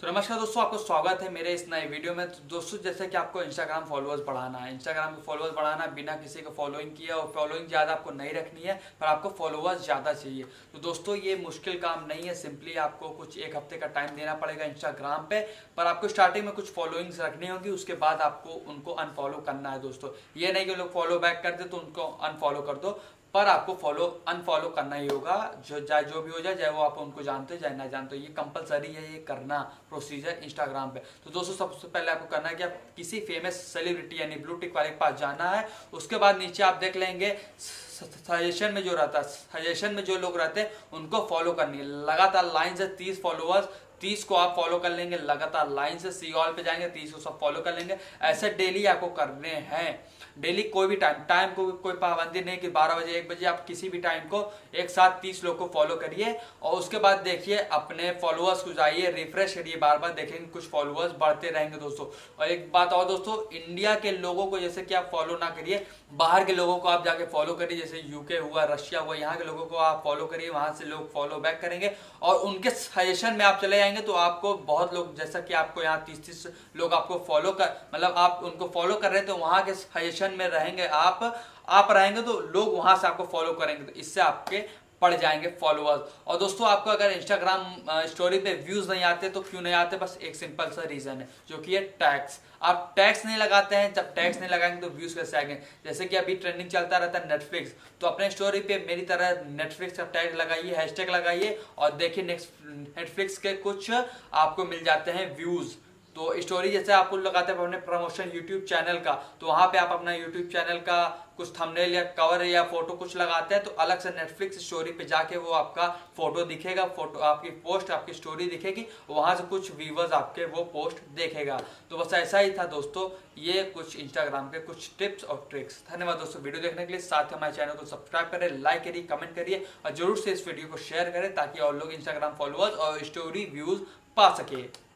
तो नमस्कार दोस्तों, आपको स्वागत है मेरे इस नए वीडियो में। तो दोस्तों, जैसे कि आपको इंस्टाग्राम फॉलोअर्स बढ़ाना है, इंस्टाग्राम के फॉलोअर्स बढ़ाना है बिना किसी को फॉलोइंग किए, और फॉलोइंग ज़्यादा आपको नहीं रखनी है पर आपको फॉलोअर्स ज़्यादा चाहिए। तो दोस्तों, ये मुश्किल काम नहीं है, सिंपली आपको कुछ एक हफ्ते का टाइम देना पड़ेगा इंस्टाग्राम पे। पर आपको स्टार्टिंग में कुछ फॉलोइंग्स रखनी होगी, उसके बाद आपको उनको अनफॉलो करना है। दोस्तों, ये नहीं कि लोग फॉलो बैक कर दे तो उनको अनफॉलो कर दो, पर आपको फॉलो अनफॉलो करना ही होगा, जो भी हो जाए, चाहे वो आप उनको जानते हो चाहे ना जानते हो। ये कंपलसरी है, ये करना प्रोसीजर इंस्टाग्राम पे। तो दोस्तों, सबसे पहले आपको करना है कि आप किसी फेमस सेलिब्रिटी यानी ब्लू टिक वाले के पास जाना है। उसके बाद नीचे आप देख लेंगे सजेशन में जो रहता है, सजेशन में जो लोग रहते हैं उनको फॉलो करनी है। लगातार लाइन से 30 फॉलोअर्स, 30 को आप फॉलो कर लेंगे लगातार लाइन से, सी ऑल पे जाएंगे, 30 को सब फॉलो कर लेंगे। ऐसे डेली आपको करने हैं, डेली कोई भी टाइम को कोई पाबंदी नहीं कि 12 बजे 1 बजे, आप किसी भी टाइम को एक साथ 30 लोग को फॉलो करिए। और उसके बाद देखिए अपने फॉलोअर्स को जाइए, रिफ्रेश करिए, बार बार देखेंगे कुछ फॉलोअर्स बढ़ते रहेंगे दोस्तों। और एक बात और दोस्तों, इंडिया के लोगों को जैसे कि आप फॉलो ना करिए, बाहर के लोगों को आप जाके फॉलो करिए, जैसे यूके हुआ, रशिया हुआ, यहाँ के लोगों को आप फॉलो करिए, वहां से लोग फॉलो बैक करेंगे और उनके सजेशन में आप चले जाएंगे। तो आपको बहुत लोग, जैसा कि आपको यहाँ 30 लोग आपको फॉलो कर, मतलब आप उनको फॉलो कर रहे हैं, तो वहां के सजेशन में रहेंगे आप रहेंगे तो लोग वहां से आपको फॉलो करेंगे, तो इससे आपके पड़ जाएंगे फॉलोअर्स। और दोस्तों, आपको अगर इंस्टाग्राम स्टोरी पे व्यूज नहीं आते तो क्यों नहीं आते, बस एक सिंपल सा रीजन है, जो कि है टैग्स। आप टैग्स नहीं लगाते हैं, जब टैग्स नहीं लगाएंगे तो व्यूज कैसे आएंगे। जैसे कि अभी ट्रेंडिंग चलता रहता है नेटफ्लिक्स, तो अपने स्टोरी पे मेरी तरह नेटफ्लिक्स का टैग लगाइए, हैशटैग लगाइए और देखिए नेटफ्लिक्स के कुछ आपको मिल जाते हैं व्यूज। तो स्टोरी जैसे आप लगाते हैं अपने प्रमोशन यूट्यूब चैनल का, तो वहां पे आप अपना यूट्यूब चैनल का कुछ थंबनेल या कवर या फोटो कुछ लगाते हैं, तो अलग से नेटफ्लिक्स स्टोरी पे जाके वो आपका फोटो दिखेगा, फोटो आपकी पोस्ट, आपकी स्टोरी दिखेगी, वहां से कुछ व्यूवर्स आपके वो पोस्ट देखेगा। तो बस ऐसा ही था दोस्तों, ये कुछ इंस्टाग्राम के कुछ टिप्स और ट्रिक्स। धन्यवाद दोस्तों वीडियो देखने के लिए। साथ ही हमारे चैनल को सब्सक्राइब करें, लाइक करिए, कमेंट करिए और जरूर से इस वीडियो को शेयर करें ताकि और लोग इंस्टाग्राम फॉलोअर्स और स्टोरी व्यूज पा सके।